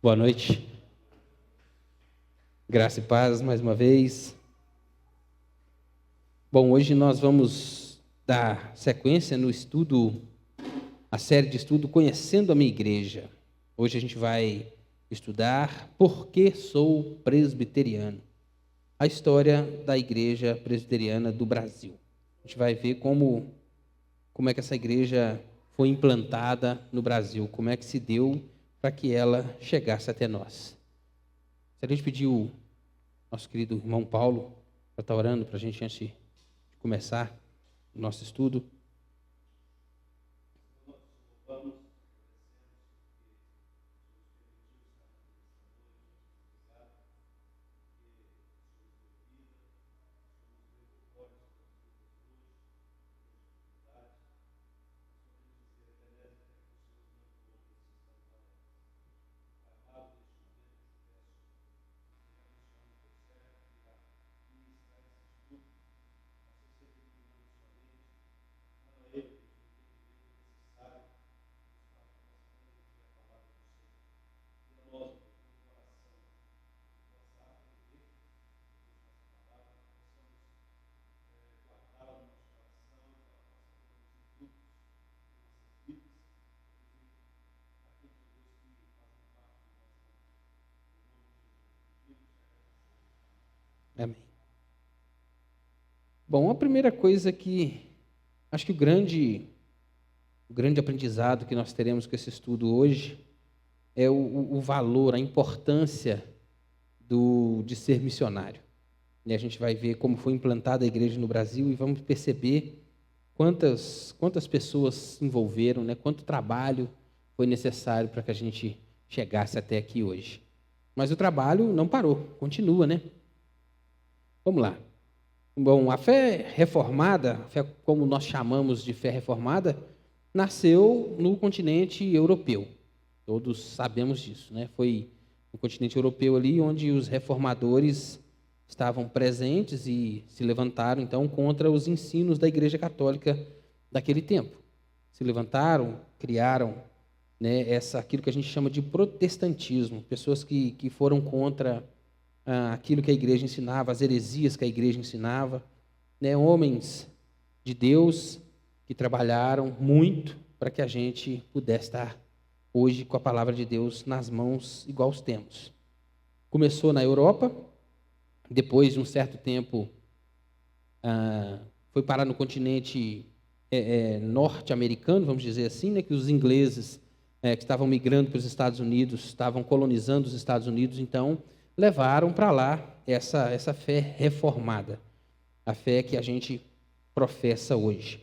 Boa noite. Graça e paz mais uma vez. Bom, hoje nós vamos dar sequência no estudo, a série de estudo Conhecendo a Minha Igreja. Hoje a gente vai estudar Por que Sou Presbiteriano, a história da Igreja Presbiteriana do Brasil. A gente vai ver como é que essa igreja foi implantada no Brasil, como é que se deu para que ela chegasse até nós. Se a gente pedir o nosso querido irmão Paulo para estar orando para a gente antes de começar o nosso estudo. Amém. Bom, a primeira coisa que acho que o grande aprendizado que nós teremos com esse estudo hoje é o valor, a importância de ser missionário. E a gente vai ver como foi implantada a igreja no Brasil e vamos perceber quantas pessoas se envolveram, né? Quanto trabalho foi necessário para que a gente chegasse até aqui hoje. Mas o trabalho não parou, continua, né? Vamos lá. Bom, a fé reformada, a fé como nós chamamos de fé reformada, nasceu no continente europeu. Todos sabemos disso, né? Foi no continente europeu ali onde os reformadores estavam presentes e se levantaram, então, contra os ensinos da Igreja Católica daquele tempo. Se levantaram, criaram, né, aquilo que a gente chama de protestantismo, pessoas que foram contra aquilo que a igreja ensinava, as heresias que a igreja ensinava, né, homens de Deus que trabalharam muito para que a gente pudesse estar hoje com a palavra de Deus nas mãos igual os temos. Começou na Europa, depois de um certo tempo foi parar no continente norte-americano, vamos dizer assim, né, que os ingleses que estavam migrando para os Estados Unidos, estavam colonizando os Estados Unidos, então levaram para lá essa fé reformada, a fé que a gente professa hoje.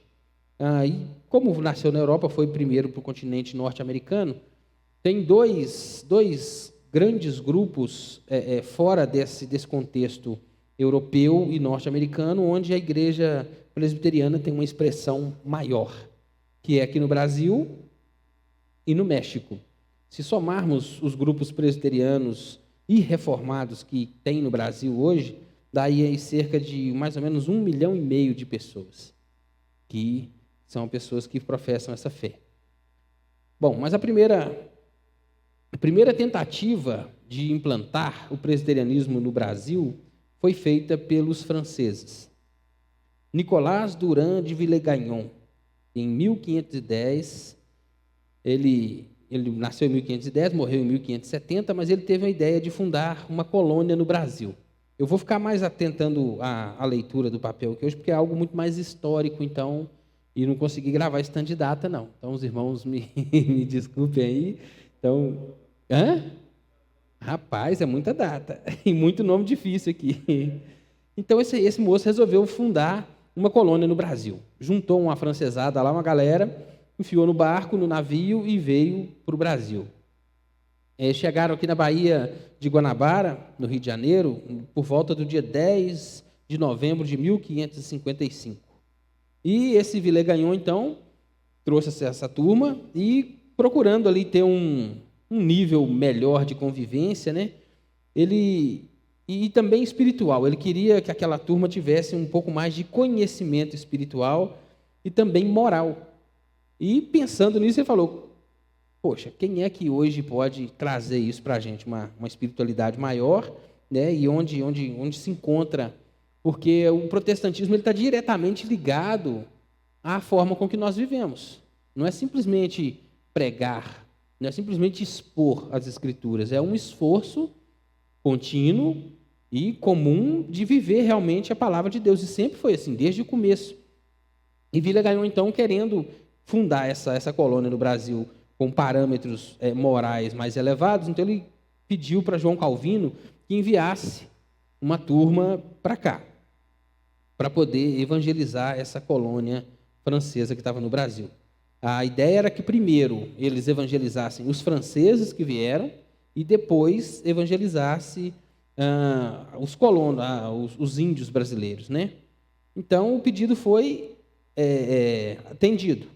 E como nasceu na Europa, foi primeiro para o continente norte-americano, tem dois grandes grupos fora desse contexto europeu e norte-americano, onde a igreja presbiteriana tem uma expressão maior, que é aqui no Brasil e no México. Se somarmos os grupos presbiterianos e reformados que tem no Brasil hoje, daí aí cerca de mais ou menos 1,5 milhão de pessoas, que são pessoas que professam essa fé. Bom, mas a primeira tentativa de implantar o presbiterianismo no Brasil foi feita pelos franceses. Nicolas Durand de Villegagnon, em 1510, ele nasceu em 1510, morreu em 1570, mas ele teve a ideia de fundar uma colônia no Brasil. Eu vou ficar mais atentando à leitura do papel aqui hoje, porque é algo muito mais histórico, então, e não consegui gravar esse tanto de data, não. Então, os irmãos me desculpem aí. Então, Rapaz, é muita data, e muito nome difícil aqui. Então, esse moço resolveu fundar uma colônia no Brasil. Juntou uma afrancesada lá, uma galera, enfiou no barco, no navio e veio para o Brasil. Chegaram aqui na Baía de Guanabara, no Rio de Janeiro, por volta do dia 10 de novembro de 1555. E esse Villegagnon, então, trouxe essa turma e, procurando ali ter um nível melhor de convivência, né? E também espiritual. Ele queria que aquela turma tivesse um pouco mais de conhecimento espiritual e também moral. E pensando nisso, ele falou: poxa, quem é que hoje pode trazer isso para a gente, uma espiritualidade maior, né? E onde se encontra, porque o protestantismo está diretamente ligado à forma com que nós vivemos. Não é simplesmente pregar, não é simplesmente expor as Escrituras, é um esforço contínuo e comum de viver realmente a palavra de Deus, e sempre foi assim, desde o começo. E Villegagnon, então, querendo fundar essa colônia no Brasil com parâmetros morais mais elevados, então ele pediu para João Calvino que enviasse uma turma para cá, para poder evangelizar essa colônia francesa que estava no Brasil. A ideia era que primeiro eles evangelizassem os franceses que vieram e depois evangelizasse os colonos, os índios brasileiros, né? Então o pedido foi atendido.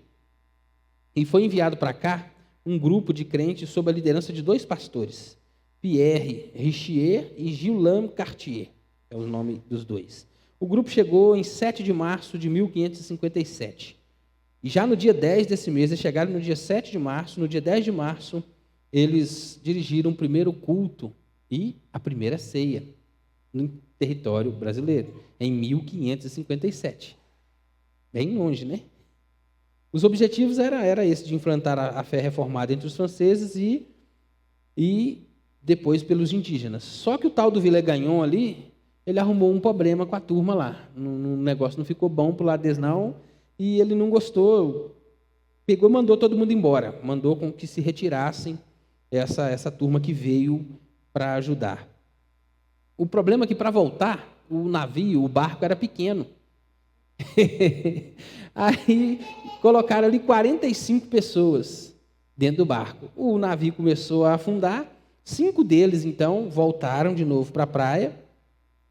E foi enviado para cá um grupo de crentes sob a liderança de 2 pastores, Pierre Richier e Gilles Cartier, é o nome dos 2. O grupo chegou em 7 de março de 1557. E já no dia 10 desse mês, eles chegaram no dia 7 de março, no dia 10 de março, eles dirigiram o primeiro culto e a primeira ceia no território brasileiro, em 1557. Bem longe, né? Os objetivos era esse, de implantar a fé reformada entre os franceses e depois pelos indígenas. Só que o tal do Villegagnon ali, ele arrumou um problema com a turma lá. O negócio não ficou bom para o lado deles, não, e ele não gostou, pegou e mandou todo mundo embora, mandou com que se retirassem essa turma que veio para ajudar. O problema é que, para voltar, o barco era pequeno. Aí colocaram ali 45 pessoas dentro do barco. O navio começou a afundar, 5 deles, então, voltaram de novo para a praia,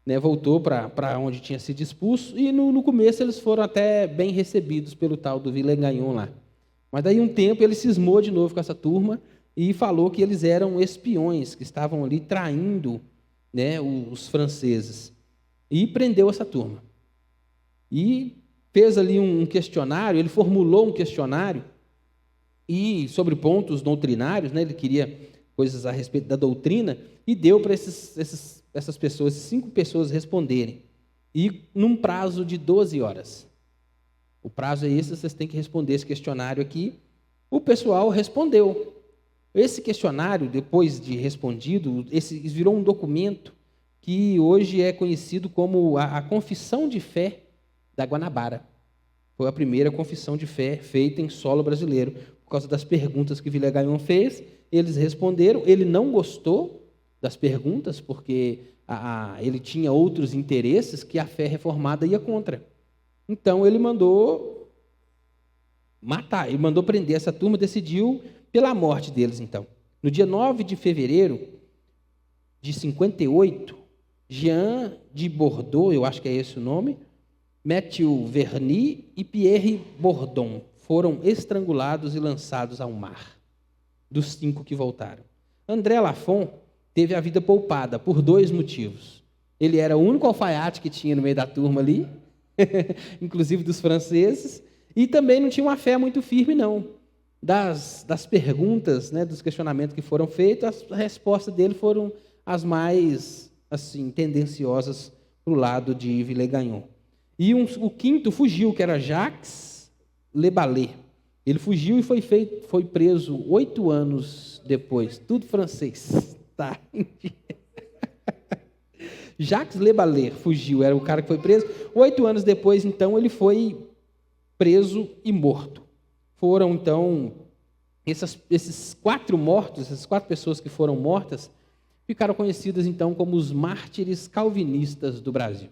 né, voltou para onde tinha sido expulso, e no começo eles foram até bem recebidos pelo tal do Villegagnon lá. Mas daí um tempo ele cismou de novo com essa turma e falou que eles eram espiões, que estavam ali traindo, né, os franceses, e prendeu essa turma. E fez ali um questionário, ele formulou um questionário e sobre pontos doutrinários, né, ele queria coisas a respeito da doutrina, e deu para essas pessoas, 5 pessoas responderem, e num prazo de 12 horas. O prazo é esse, vocês têm que responder esse questionário aqui. O pessoal respondeu. Esse questionário, depois de respondido, virou um documento que hoje é conhecido como a Confissão de Fé da Guanabara. Foi a primeira confissão de fé feita em solo brasileiro. Por causa das perguntas que Villegagnon fez, eles responderam. Ele não gostou das perguntas, porque ele tinha outros interesses que a fé reformada ia contra. Então, ele mandou matar, ele mandou prender essa turma, decidiu pela morte deles, então. No dia 9 de fevereiro de 58, Jean de Bordeaux, eu acho que é esse o nome, Mathieu Verny e Pierre Bourdon foram estrangulados e lançados ao mar, dos 5 que voltaram. André Lafon teve a vida poupada por 2 motivos. Ele era o único alfaiate que tinha no meio da turma ali, inclusive dos franceses, e também não tinha uma fé muito firme, não. Das perguntas, né, dos questionamentos que foram feitos, as respostas dele foram as mais assim, tendenciosas para o lado de Villegagnon. E o quinto fugiu, que era Jacques Le Ballet. Ele fugiu e foi preso 8 anos depois, tudo francês. Tá. Jacques Le Ballet fugiu, era o cara que foi preso. 8 anos depois, então, ele foi preso e morto. Foram, então, esses 4 mortos, essas 4 pessoas que foram mortas, ficaram conhecidas, então, como os mártires calvinistas do Brasil.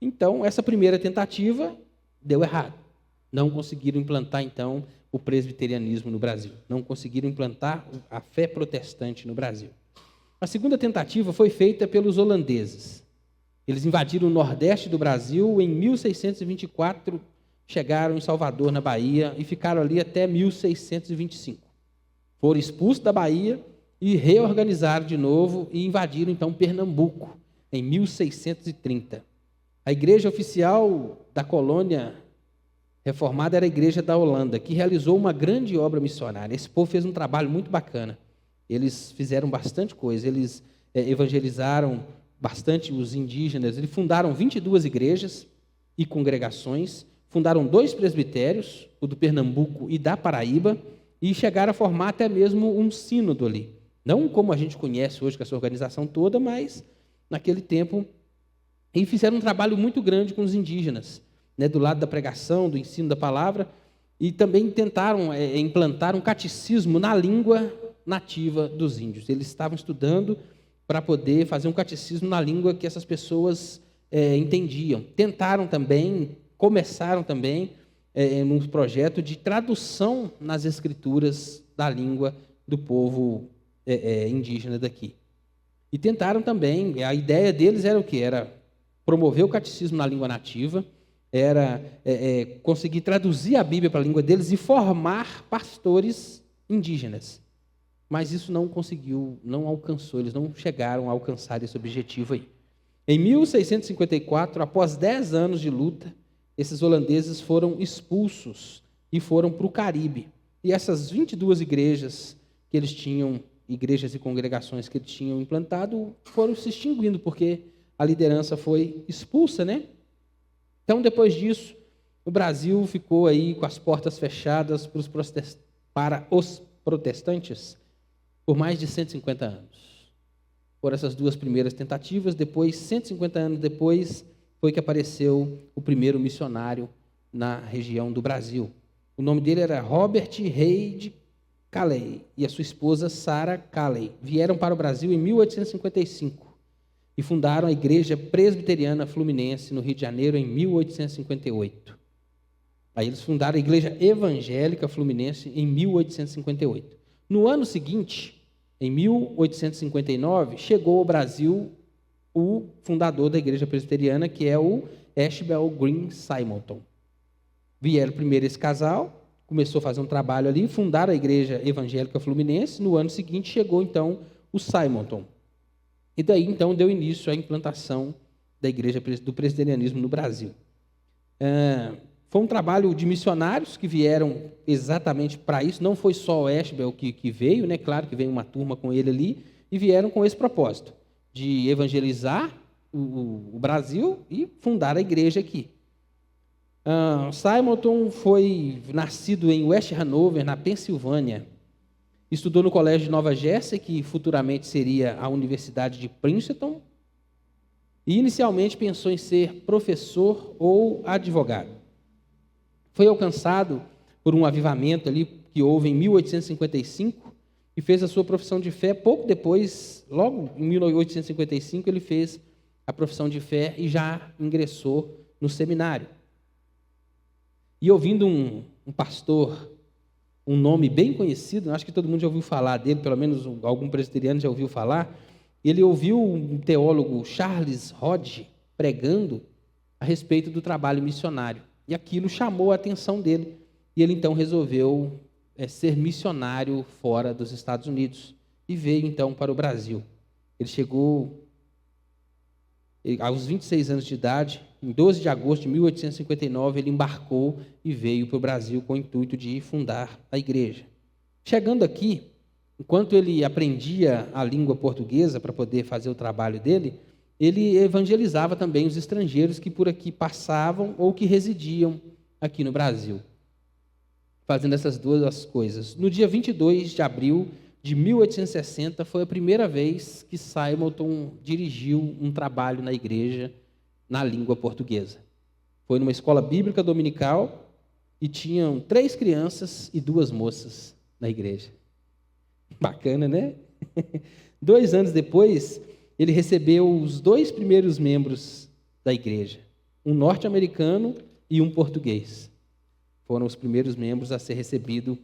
Então, essa primeira tentativa deu errado. Não conseguiram implantar, então, o presbiterianismo no Brasil. Não conseguiram implantar a fé protestante no Brasil. A segunda tentativa foi feita pelos holandeses. Eles invadiram o nordeste do Brasil em 1624, chegaram em Salvador, na Bahia, e ficaram ali até 1625. Foram expulsos da Bahia e reorganizaram de novo e invadiram, então, Pernambuco, em 1630. A igreja oficial da colônia reformada era a igreja da Holanda, que realizou uma grande obra missionária. Esse povo fez um trabalho muito bacana. Eles fizeram bastante coisa, eles evangelizaram bastante os indígenas, eles fundaram 22 igrejas e congregações, fundaram 2 presbitérios, o do Pernambuco e da Paraíba, e chegaram a formar até mesmo um sínodo ali. Não como a gente conhece hoje com essa organização toda, mas naquele tempo, e fizeram um trabalho muito grande com os indígenas, né, do lado da pregação, do ensino da palavra, e também tentaram implantar um catecismo na língua nativa dos índios. Eles estavam estudando para poder fazer um catecismo na língua que essas pessoas entendiam. Começaram também num projeto de tradução nas escrituras da língua do povo indígena daqui. E tentaram também, a ideia deles era o quê? Era promover o catecismo na língua nativa, era conseguir traduzir a Bíblia para a língua deles e formar pastores indígenas. Mas isso não conseguiu, não alcançou, eles não chegaram a alcançar esse objetivo aí. Em 1654, após 10 anos de luta, esses holandeses foram expulsos e foram para o Caribe. E essas 22 igrejas que eles tinham, igrejas e congregações que eles tinham implantado, foram se extinguindo, porque a liderança foi expulsa, né? Então, depois disso, o Brasil ficou aí com as portas fechadas para os protestantes por mais de 150 anos. Por essas 2 primeiras tentativas, depois, 150 anos depois, foi que apareceu o primeiro missionário na região do Brasil. O nome dele era Robert Reid Calley e a sua esposa Sarah Calley. Vieram para o Brasil em 1855 e fundaram a Igreja Presbiteriana Fluminense no Rio de Janeiro em 1858. Aí eles fundaram a Igreja Evangélica Fluminense em 1858. No ano seguinte, em 1859, chegou ao Brasil o fundador da Igreja Presbiteriana, que é o Ashbel Green Simonton. Vieram primeiro esse casal, começou a fazer um trabalho ali, fundaram a Igreja Evangélica Fluminense. No ano seguinte, chegou então o Simonton. E daí, então, deu início à implantação da Igreja do Presbiterianismo no Brasil. Foi um trabalho de missionários que vieram exatamente para isso. Não foi só o Ashbel que veio, né? Claro que veio uma turma com ele ali, e vieram com esse propósito, de evangelizar o Brasil e fundar a igreja aqui. Simonton foi nascido em West Hanover, na Pensilvânia. Estudou no Colégio de Nova Jersey, que futuramente seria a Universidade de Princeton, e inicialmente pensou em ser professor ou advogado. Foi alcançado por um avivamento ali que houve em 1855 e fez a sua profissão de fé. Pouco depois, logo em 1855, ele fez a profissão de fé e já ingressou no seminário. E ouvindo um pastor, um nome bem conhecido, acho que todo mundo já ouviu falar dele, pelo menos algum presbiteriano já ouviu falar, ele ouviu um teólogo, Charles Hodge, pregando a respeito do trabalho missionário. E aquilo chamou a atenção dele. E ele então resolveu ser missionário fora dos Estados Unidos. E veio então para o Brasil. Ele chegou aos 26 anos de idade. Em 12 de agosto de 1859, ele embarcou e veio para o Brasil com o intuito de fundar a igreja. Chegando aqui, enquanto ele aprendia a língua portuguesa para poder fazer o trabalho dele, ele evangelizava também os estrangeiros que por aqui passavam ou que residiam aqui no Brasil, fazendo essas 2 coisas. No dia 22 de abril de 1860, foi a primeira vez que Simonton dirigiu um trabalho na igreja na língua portuguesa. Foi numa escola bíblica dominical e tinham 3 crianças e 2 moças na igreja. Bacana, né? 2 anos depois, ele recebeu os 2 primeiros membros da igreja, um norte-americano e um português. Foram os primeiros membros a ser recebido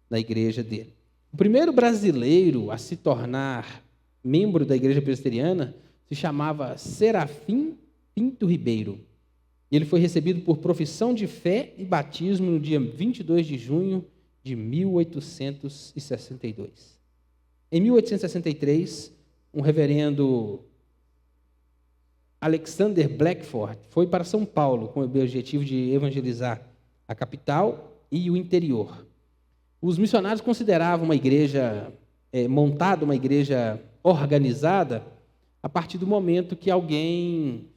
na igreja dele. O primeiro brasileiro a se tornar membro da igreja presbiteriana se chamava Serafim Pinto Ribeiro. Ele foi recebido por profissão de fé e batismo no dia 22 de junho de 1862. Em 1863, um reverendo Alexander Blackford foi para São Paulo com o objetivo de evangelizar a capital e o interior. Os missionários consideravam uma igreja montada, uma igreja organizada, a partir do momento que alguém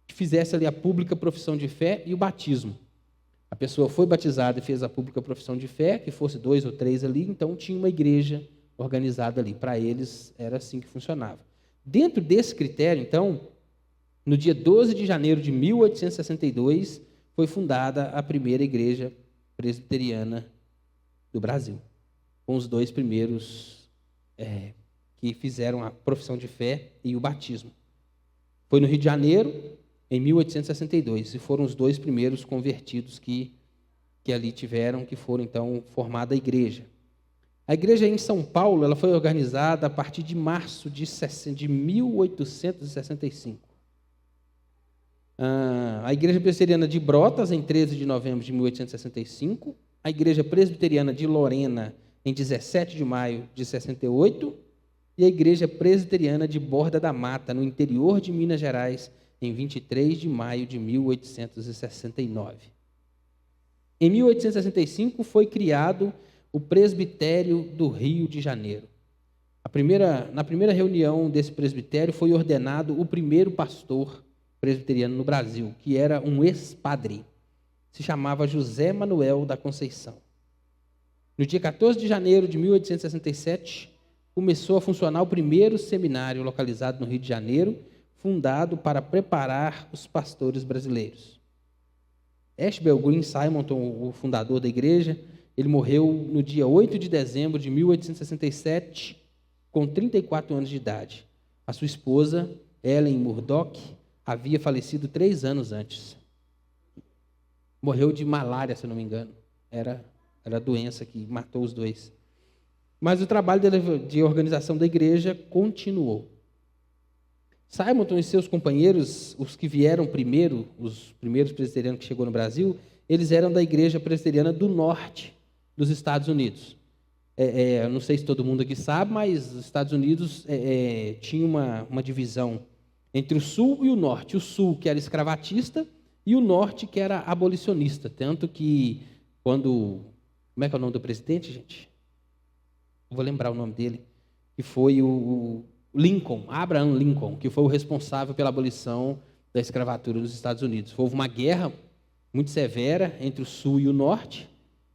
fizesse ali a pública profissão de fé e o batismo. A pessoa foi batizada e fez a pública profissão de fé, que fosse 2 ou 3 ali, então tinha uma igreja organizada ali. Para eles era assim que funcionava. Dentro desse critério, então, no dia 12 de janeiro de 1862, foi fundada a primeira igreja presbiteriana do Brasil, com os 2 primeiros que fizeram a profissão de fé e o batismo. Foi no Rio de Janeiro, em 1862, e foram os 2 primeiros convertidos que ali tiveram, que foram então formada a igreja. A igreja em São Paulo, ela foi organizada a partir de março de 1865. A igreja presbiteriana de Brotas, em 13 de novembro de 1865, a igreja presbiteriana de Lorena, em 17 de maio de 68, e a igreja presbiteriana de Borda da Mata, no interior de Minas Gerais, em 23 de maio de 1869. Em 1865 foi criado o Presbitério do Rio de Janeiro. Na primeira reunião desse presbitério foi ordenado o primeiro pastor presbiteriano no Brasil, que era um ex-padre. Se chamava José Manuel da Conceição. No dia 14 de janeiro de 1867, começou a funcionar o primeiro seminário localizado no Rio de Janeiro, fundado para preparar os pastores brasileiros. Ashbel Green Simonton, o fundador da igreja, ele morreu no dia 8 de dezembro de 1867, com 34 anos de idade. A sua esposa, Ellen Murdoch, havia falecido 3 anos antes. Morreu de malária, se eu não me engano. Era a doença que matou os 2. Mas o trabalho de organização da igreja continuou. Simonton e seus companheiros, os que vieram primeiro, os primeiros presbiterianos que chegou no Brasil, eles eram da igreja presbiteriana do norte dos Estados Unidos. Não sei se todo mundo aqui sabe, mas os Estados Unidos tinha uma divisão entre o sul e o norte. O sul, que era escravatista, e o norte, que era abolicionista. Tanto que quando... Como é que é o nome do presidente, gente? Eu vou lembrar o nome dele. Que foi o Lincoln, Abraham Lincoln, que foi o responsável pela abolição da escravatura nos Estados Unidos. Houve uma guerra muito severa entre o sul e o norte,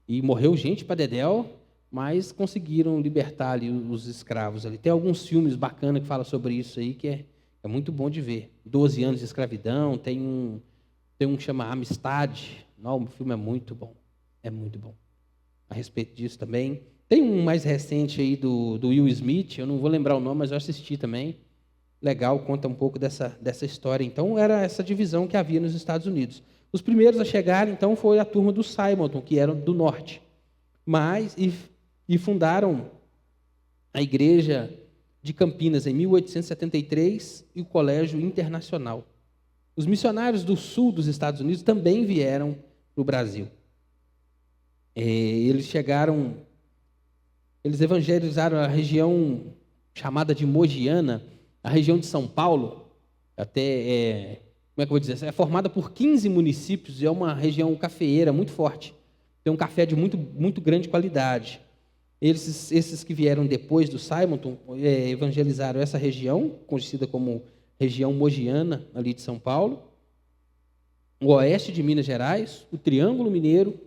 e morreu gente para dedéu, mas conseguiram libertar ali os escravos ali. Tem alguns filmes bacanas que falam sobre isso aí, que é muito bom de ver. 12 anos de escravidão, tem um que chama Amistade. Não, o filme é muito bom a respeito disso também. Tem um mais recente aí do Will Smith, eu não vou lembrar o nome, mas eu assisti também. Legal, conta um pouco dessa história. Então, era essa divisão que havia nos Estados Unidos. Os primeiros a chegar, então, foi a turma do Simonton, que eram do norte. E fundaram a igreja de Campinas em 1873 e o Colégio Internacional. Os missionários do sul dos Estados Unidos também vieram para o Brasil. Eles evangelizaram a região chamada de Mogiana, a região de São Paulo, como é que eu vou dizer? É formada por 15 municípios e é uma região cafeeira muito forte. Tem um café de muito, muito grande qualidade. Esses que vieram depois do Simonton evangelizaram essa região, conhecida como região mogiana, ali de São Paulo, o oeste de Minas Gerais, o Triângulo Mineiro,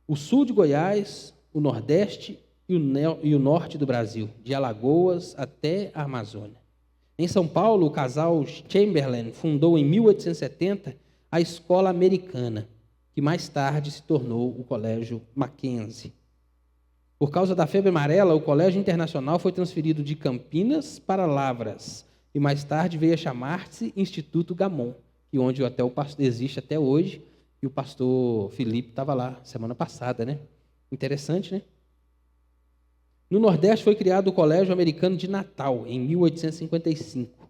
o sul de Goiás, o nordeste e o norte do Brasil, de Alagoas até a Amazônia. Em São Paulo, o casal Chamberlain fundou em 1870 a Escola Americana, que mais tarde se tornou o Colégio Mackenzie. Por causa da febre amarela, o Colégio Internacional foi transferido de Campinas para Lavras e mais tarde veio a chamar-se Instituto Gamon, que onde até o pastor existe até hoje, e o pastor Felipe estava lá semana passada, né? Interessante, né? No Nordeste foi criado o Colégio Americano de Natal, em 1855,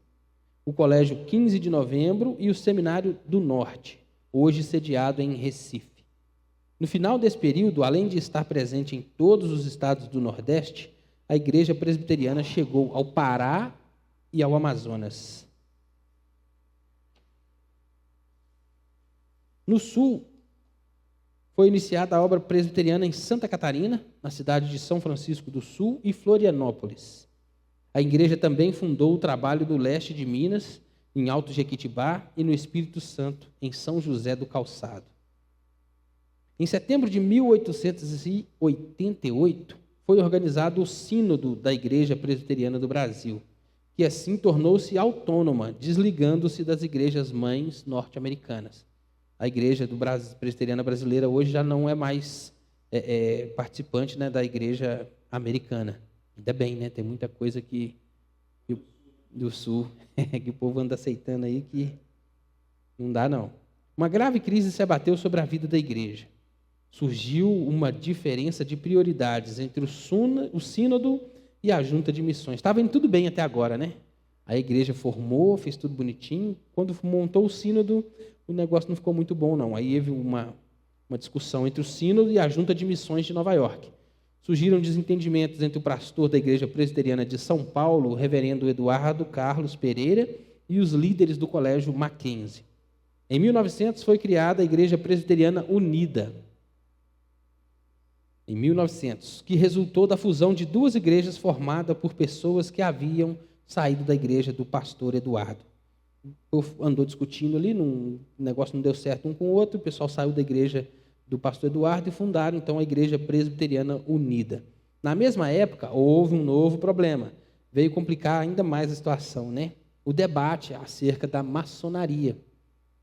o Colégio 15 de Novembro e o Seminário do Norte, hoje sediado em Recife. No final desse período, além de estar presente em todos os estados do Nordeste, a Igreja Presbiteriana chegou ao Pará e ao Amazonas. No Sul, foi iniciada a obra presbiteriana em Santa Catarina, na cidade de São Francisco do Sul e Florianópolis. A igreja também fundou o trabalho do leste de Minas, em Alto Jequitibá, e no Espírito Santo, em São José do Calçado. Em setembro de 1888, foi organizado o Sínodo da Igreja Presbiteriana do Brasil, que assim tornou-se autônoma, desligando-se das igrejas mães norte-americanas. A Igreja Presbiteriana Brasileira hoje já não é mais participante, né, da Igreja Americana. Ainda bem, né? Tem muita coisa que do Sul que o povo anda aceitando aí que não dá, não. Uma grave crise se abateu sobre a vida da igreja. Surgiu uma diferença de prioridades entre o sínodo e a junta de missões. Estava indo tudo bem até agora, né? A igreja formou, fez tudo bonitinho. Quando montou o sínodo, o negócio não ficou muito bom, não. Aí houve uma discussão entre o sínodo e a junta de missões de Nova York. Surgiram desentendimentos entre o pastor da Igreja Presbiteriana de São Paulo, o reverendo Eduardo Carlos Pereira, e os líderes do Colégio Mackenzie. Em 1900 foi criada a Igreja Presbiteriana Unida, em 1900, que resultou da fusão de duas igrejas formadas por pessoas que haviam saído da igreja do pastor Eduardo. Andou discutindo ali, o negócio não deu certo um com o outro, o pessoal saiu da igreja do pastor Eduardo e fundaram, então, a Igreja Presbiteriana Unida. Na mesma época, houve um novo problema. Veio complicar ainda mais a situação, né? O debate acerca da maçonaria,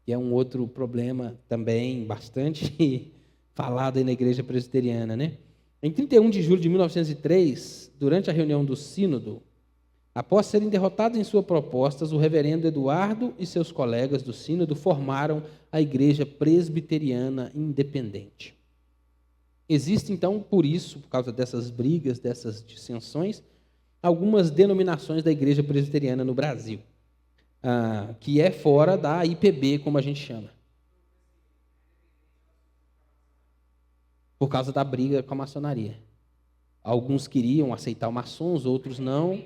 que é um outro problema também bastante falado aí na Igreja Presbiteriana, né? Em 31 de julho de 1903, durante a reunião do Sínodo, após serem derrotados em suas propostas, o reverendo Eduardo e seus colegas do Sínodo formaram a Igreja Presbiteriana Independente. Existe, então, por causa dessas brigas, dessas dissensões, algumas denominações da Igreja Presbiteriana no Brasil, que é fora da IPB, como a gente chama. Por causa da briga com a maçonaria. Alguns queriam aceitar o maçons, outros não.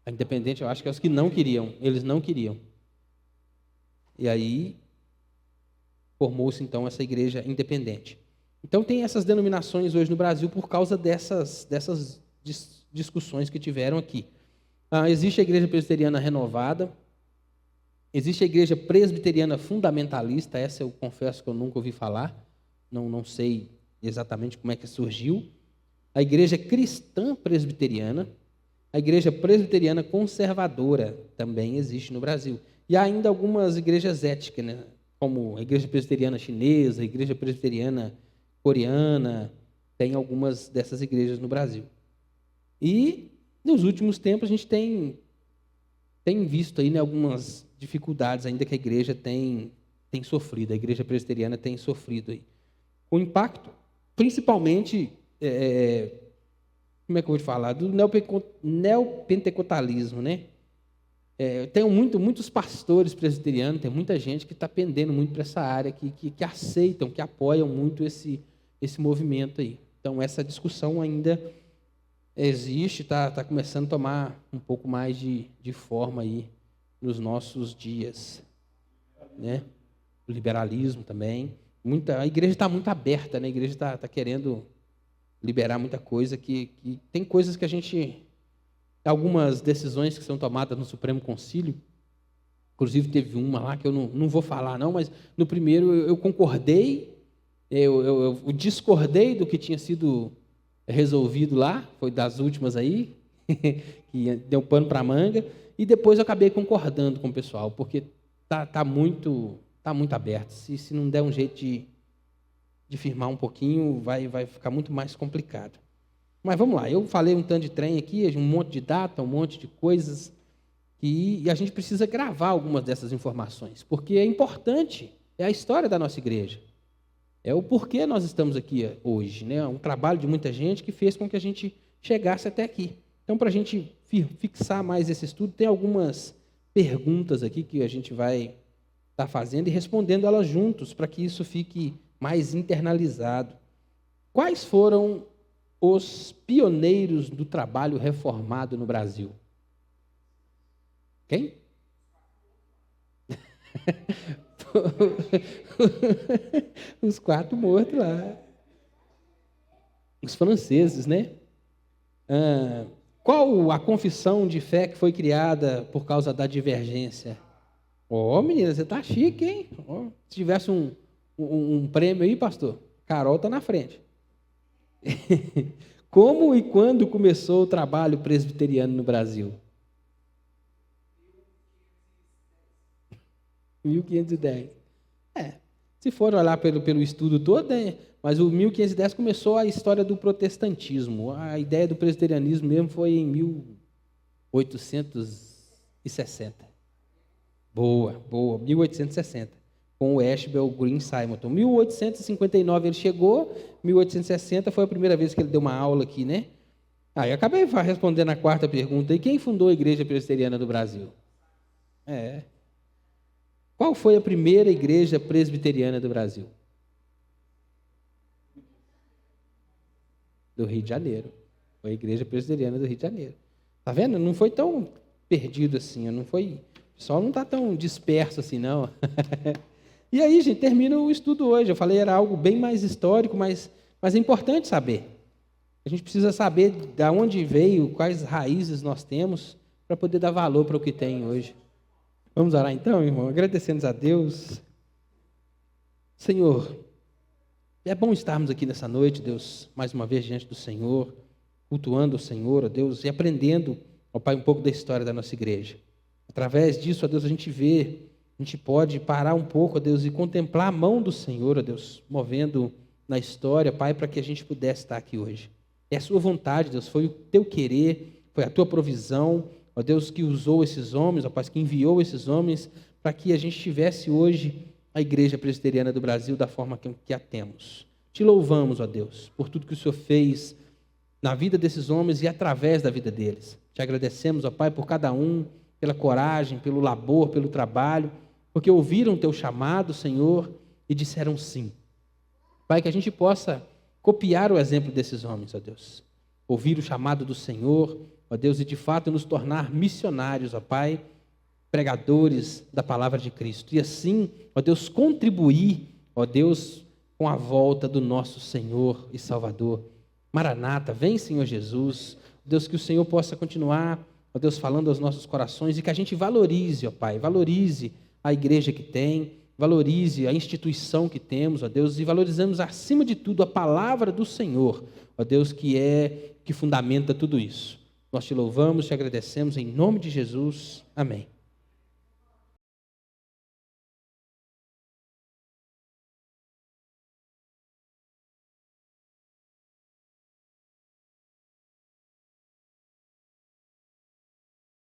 A independente, eu acho que é os que não queriam. Eles não queriam. E aí, formou-se, então, essa igreja independente. Então, tem essas denominações hoje no Brasil por causa dessas discussões que tiveram aqui. Existe a Igreja Presbiteriana Renovada, existe a Igreja Presbiteriana Fundamentalista, essa eu confesso que eu nunca ouvi falar, não sei exatamente como é que surgiu. A Igreja Cristã Presbiteriana, a Igreja Presbiteriana Conservadora também existe no Brasil. E há ainda algumas igrejas éticas, né? Como a Igreja Presbiteriana Chinesa, a Igreja Presbiteriana Coreana, tem algumas dessas igrejas no Brasil. E, nos últimos tempos, a gente tem visto aí, né, algumas dificuldades ainda que a igreja tem sofrido, a Igreja Presbiteriana tem sofrido aí. O impacto, principalmente, como é que eu vou te falar? Do neopentecostalismo, né? Tem muitos pastores presbiterianos, tem muita gente que está pendendo muito para essa área, que aceitam, que apoiam muito esse movimento aí. Então, essa discussão ainda existe, está começando a tomar um pouco mais de forma aí nos nossos dias, né? O liberalismo também. A igreja está muito aberta, né? A igreja está querendo liberar muita coisa, que tem coisas que a gente... Algumas decisões que são tomadas no Supremo Concílio, inclusive teve uma lá que eu não vou falar não, mas no primeiro eu concordei, eu discordei do que tinha sido resolvido lá, foi das últimas aí, que deu pano para a manga, e depois eu acabei concordando com o pessoal, porque tá muito aberto. Se não der um jeito de firmar um pouquinho, vai ficar muito mais complicado. Mas vamos lá, eu falei um tanto de trem aqui, um monte de data, um monte de coisas, e a gente precisa gravar algumas dessas informações, porque é importante, é a história da nossa igreja, é o porquê nós estamos aqui hoje, né? Um trabalho de muita gente que fez com que a gente chegasse até aqui. Então, para a gente fixar mais esse estudo, tem algumas perguntas aqui que a gente vai estar fazendo e respondendo elas juntos, para que isso fique mais internalizado. Quais foram os pioneiros do trabalho reformado no Brasil? Quem? Os 4 mortos lá. Os franceses, né? Qual a confissão de fé que foi criada por causa da divergência? Menina, você tá chique, hein? Se tivesse um prêmio aí, pastor, Carol tá na frente. Como e quando começou o trabalho presbiteriano no Brasil? 1510. Se for olhar pelo estudo todo, mas o 1510 começou a história do protestantismo. A ideia do presbiterianismo mesmo foi em 1860. Boa, 1860. Com o Ashbel Green Simonton. 1859 ele chegou, 1860 foi a primeira vez que ele deu uma aula aqui, né? Eu acabei respondendo a 4ª pergunta. E quem fundou a Igreja Presbiteriana do Brasil? Qual foi a primeira igreja presbiteriana do Brasil? Do Rio de Janeiro. Foi a Igreja Presbiteriana do Rio de Janeiro. Tá vendo? Não foi tão perdido assim, o pessoal não está tão disperso assim, não. E aí, gente, termina o estudo hoje. Eu falei, era algo bem mais histórico, mas é importante saber. A gente precisa saber de onde veio, quais raízes nós temos, para poder dar valor para o que tem hoje. Vamos orar então, irmão? Agradecemos a Deus. Senhor, é bom estarmos aqui nessa noite, Deus, mais uma vez diante do Senhor, cultuando o Senhor, ó Deus, e aprendendo, ó Pai, um pouco da história da nossa igreja. Através disso, ó Deus, a gente pode parar um pouco, ó Deus, e contemplar a mão do Senhor, ó Deus, movendo na história, Pai, para que a gente pudesse estar aqui hoje. É a sua vontade, Deus, foi o teu querer, foi a tua provisão, ó Deus, que usou esses homens, ó Pai, que enviou esses homens para que a gente tivesse hoje a Igreja Presbiteriana do Brasil da forma que a temos. Te louvamos, ó Deus, por tudo que o Senhor fez na vida desses homens e através da vida deles. Te agradecemos, ó Pai, por cada um, pela coragem, pelo labor, pelo trabalho, porque ouviram o teu chamado, Senhor, e disseram sim. Pai, que a gente possa copiar o exemplo desses homens, ó Deus. Ouvir o chamado do Senhor, ó Deus, e de fato nos tornar missionários, ó Pai, pregadores da palavra de Cristo. E assim, ó Deus, contribuir, ó Deus, com a volta do nosso Senhor e Salvador. Maranata, vem, Senhor Jesus. Deus, que o Senhor possa continuar, ó Deus, falando aos nossos corações e que a gente valorize, ó Pai, valorize a igreja que tem, valorize a instituição que temos, ó Deus, e valorizamos acima de tudo a palavra do Senhor, ó Deus, que fundamenta tudo isso. Nós te louvamos, te agradecemos em nome de Jesus. Amém.